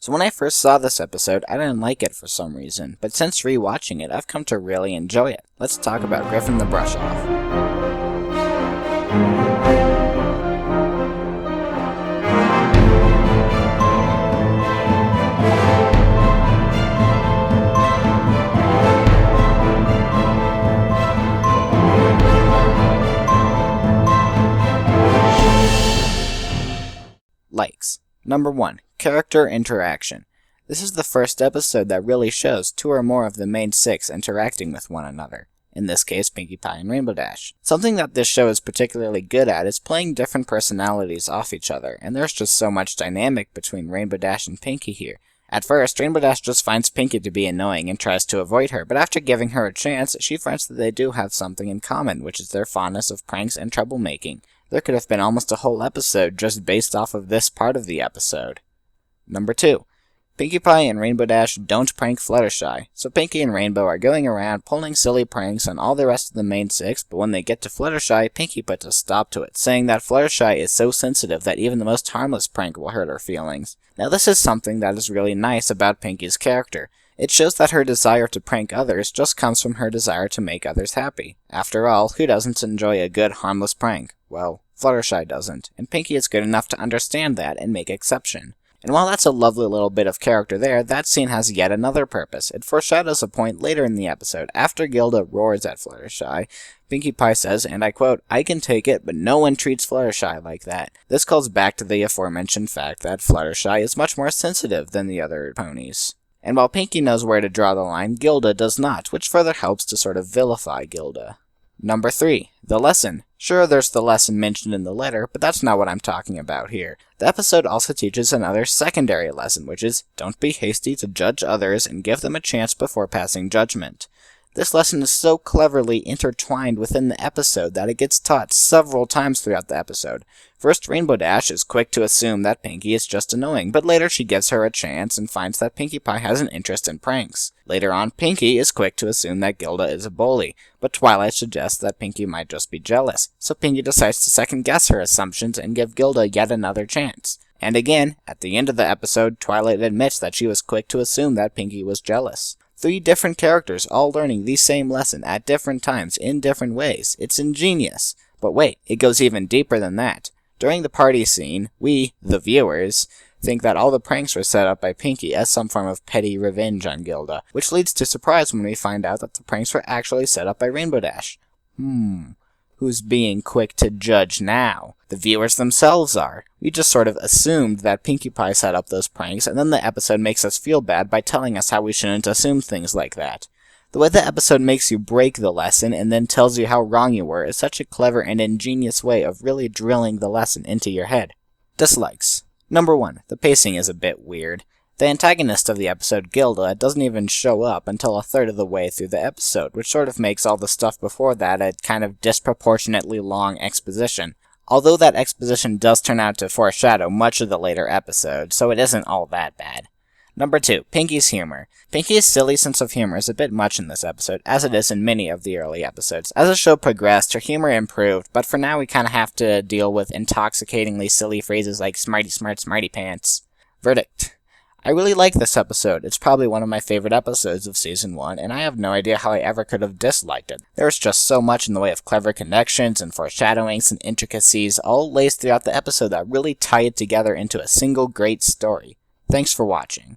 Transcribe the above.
So when I first saw this episode, I didn't like it for some reason, but since rewatching it, I've come to really enjoy it. Let's talk about Griffon the Brush-Off. Likes. Number 1. Character interaction. This is the first episode that really shows 2 or more of the main 6 interacting with one another. In this case, Pinkie Pie and Rainbow Dash. Something that this show is particularly good at is playing different personalities off each other, and there's just so much dynamic between Rainbow Dash and Pinkie here. At first, Rainbow Dash just finds Pinkie to be annoying and tries to avoid her, but after giving her a chance, she finds that they do have something in common, which is their fondness of pranks and troublemaking. There could have been almost a whole episode just based off of this part of the episode. Number 2. Pinkie Pie and Rainbow Dash don't prank Fluttershy, so Pinkie and Rainbow are going around pulling silly pranks on all the rest of the main 6, but when they get to Fluttershy, Pinkie puts a stop to it, saying that Fluttershy is so sensitive that even the most harmless prank will hurt her feelings. Now this is something that is really nice about Pinkie's character. It shows that her desire to prank others just comes from her desire to make others happy. After all, who doesn't enjoy a good, harmless prank? Well, Fluttershy doesn't, and Pinkie is good enough to understand that and make exception. And while that's a lovely little bit of character there, that scene has yet another purpose. It foreshadows a point later in the episode. After Gilda roars at Fluttershy, Pinkie Pie says, and I quote, "I can take it, but no one treats Fluttershy like that." This calls back to the aforementioned fact that Fluttershy is much more sensitive than the other ponies. And while Pinkie knows where to draw the line, Gilda does not, which further helps to sort of vilify Gilda. Number 3. The lesson. Sure, there's the lesson mentioned in the letter, but that's not what I'm talking about here. The episode also teaches another secondary lesson, which is, don't be hasty to judge others and give them a chance before passing judgment. This lesson is so cleverly intertwined within the episode that it gets taught several times throughout the episode. First, Rainbow Dash is quick to assume that Pinkie is just annoying, but later she gives her a chance and finds that Pinkie Pie has an interest in pranks. Later on, Pinkie is quick to assume that Gilda is a bully, but Twilight suggests that Pinkie might just be jealous, so Pinkie decides to second-guess her assumptions and give Gilda yet another chance. And again, at the end of the episode, Twilight admits that she was quick to assume that Pinkie was jealous. 3 different characters all learning the same lesson at different times in different ways. It's ingenious. But wait, it goes even deeper than that. During the party scene, we, the viewers, think that all the pranks were set up by Pinkie as some form of petty revenge on Gilda, which leads to surprise when we find out that the pranks were actually set up by Rainbow Dash. Who's being quick to judge now? The viewers themselves are. We just sort of assumed that Pinkie Pie set up those pranks, and then the episode makes us feel bad by telling us how we shouldn't assume things like that. The way the episode makes you break the lesson and then tells you how wrong you were is such a clever and ingenious way of really drilling the lesson into your head. Dislikes. Number 1. The pacing is a bit weird. The antagonist of the episode, Gilda, doesn't even show up until a third of the way through the episode, which sort of makes all the stuff before that a kind of disproportionately long exposition. Although that exposition does turn out to foreshadow much of the later episode, so it isn't all that bad. Number 2. Pinkies Humor. Pinkie's silly sense of humor is a bit much in this episode, as it is in many of the early episodes. As the show progressed, her humor improved, but for now we kinda have to deal with intoxicatingly silly phrases like smarty smart smarty pants. Verdict. I really like this episode. It's probably one of my favorite episodes of Season 1, and I have no idea how I ever could have disliked it. There's just so much in the way of clever connections and foreshadowings and intricacies all laced throughout the episode that really tie it together into a single great story. Thanks for watching.